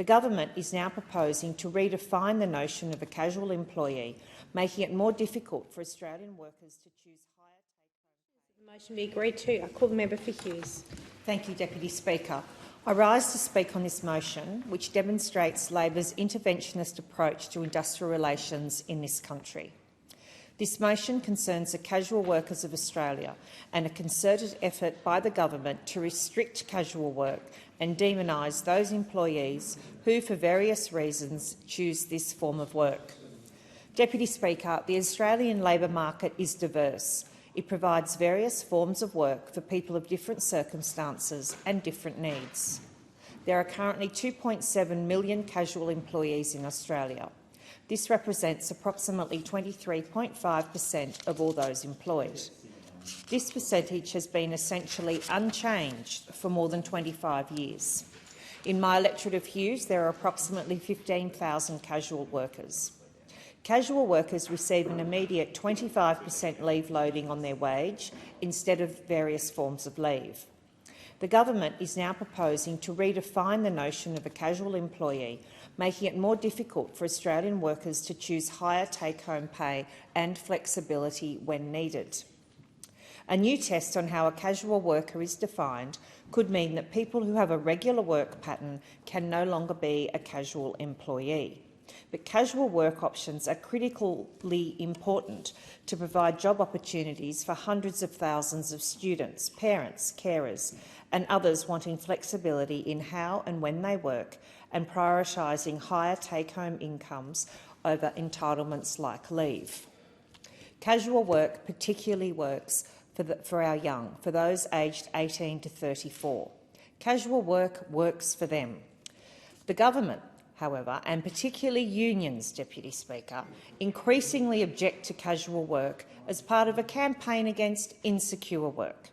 The government is now proposing to redefine the notion of a casual employee, making it more difficult for Australian workers to choose higher take-home. The motion be agreed to. I call the member for Hughes. Thank you, Deputy Speaker. I rise to speak on this motion, which demonstrates Labor's interventionist approach to industrial relations in this country. This motion concerns the casual workers of Australia and a concerted effort by the government to restrict casual work and demonise those employees who, for various reasons, choose this form of work. Deputy Speaker, the Australian labour market is diverse. It provides various forms of work for people of different circumstances and different needs. There are currently 2.7 million casual employees in Australia. This represents approximately 23.5% of all those employed. This percentage has been essentially unchanged for more than 25 years. In my electorate of Hughes, there are approximately 15,000 casual workers. Casual workers receive an immediate 25% leave loading on their wage instead of various forms of leave. The government is now proposing to redefine the notion of a casual employee, making it more difficult for Australian workers to choose higher take-home pay and flexibility when needed. A new test on how a casual worker is defined could mean that people who have a regular work pattern can no longer be a casual employee. But casual work options are critically important to provide job opportunities for hundreds of thousands of students, parents, carers and others wanting flexibility in how and when they work and prioritising higher take-home incomes over entitlements like leave. Casual work particularly works for our young, for those aged 18 to 34. Casual work works for them. The government, however, and particularly unions, Deputy Speaker, increasingly object to casual work as part of a campaign against insecure work.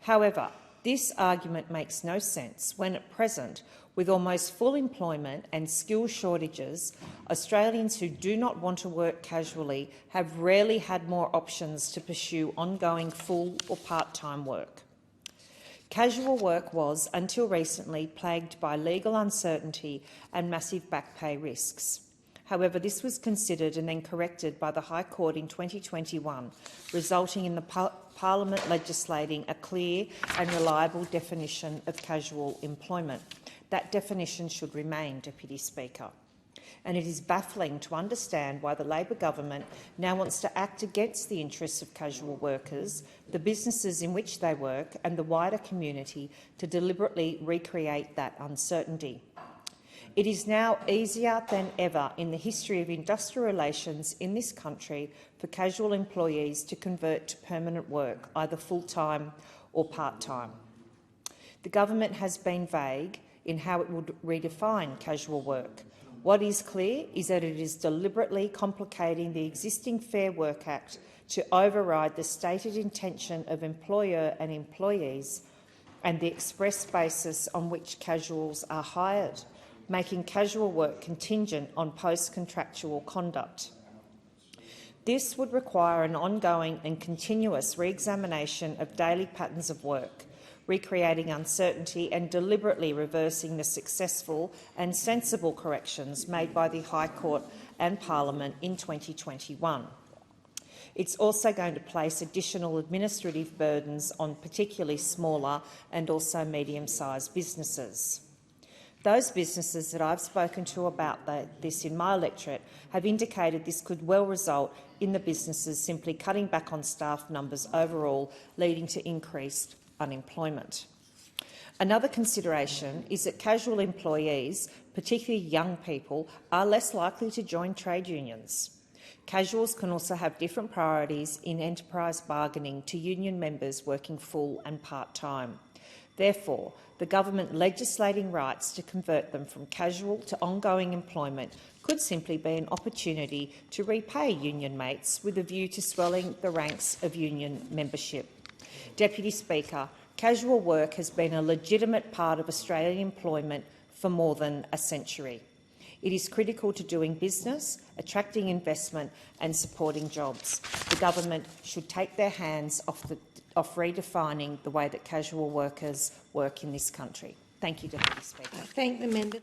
However, this argument makes no sense when at present, with almost full employment and skill shortages, Australians who do not want to work casually have rarely had more options to pursue ongoing full or part-time work. Casual work was, until recently, plagued by legal uncertainty and massive back pay risks. However, this was considered and then corrected by the High Court in 2021, resulting in the Parliament legislating a clear and reliable definition of casual employment. That definition should remain, Deputy Speaker. And it is baffling to understand why the Labor government now wants to act against the interests of casual workers, the businesses in which they work and the wider community to deliberately recreate that uncertainty. It is now easier than ever in the history of industrial relations in this country for casual employees to convert to permanent work, either full-time or part-time. The government has been vague in how it would redefine casual work. What is clear is that it is deliberately complicating the existing Fair Work Act to override the stated intention of employer and employees and the express basis on which casuals are hired, making casual work contingent on post-contractual conduct. This would require an ongoing and continuous re-examination of daily patterns of work, recreating uncertainty and deliberately reversing the successful and sensible corrections made by the High Court and Parliament in 2021. It's also going to place additional administrative burdens on particularly smaller and also medium-sized businesses. Those businesses that I've spoken to about this in my electorate have indicated this could well result in the businesses simply cutting back on staff numbers overall, leading to increased unemployment. Another consideration is that casual employees, particularly young people, are less likely to join trade unions. Casuals can also have different priorities in enterprise bargaining to union members working full and part-time. Therefore, the government legislating rights to convert them from casual to ongoing employment could simply be an opportunity to repay union mates with a view to swelling the ranks of union membership. Deputy Speaker, casual work has been a legitimate part of Australian employment for more than a century. It is critical to doing business, attracting investment and supporting jobs. The government should take their hands off redefining the way that casual workers work in this country. Thank you, Deputy Speaker. I thank the member.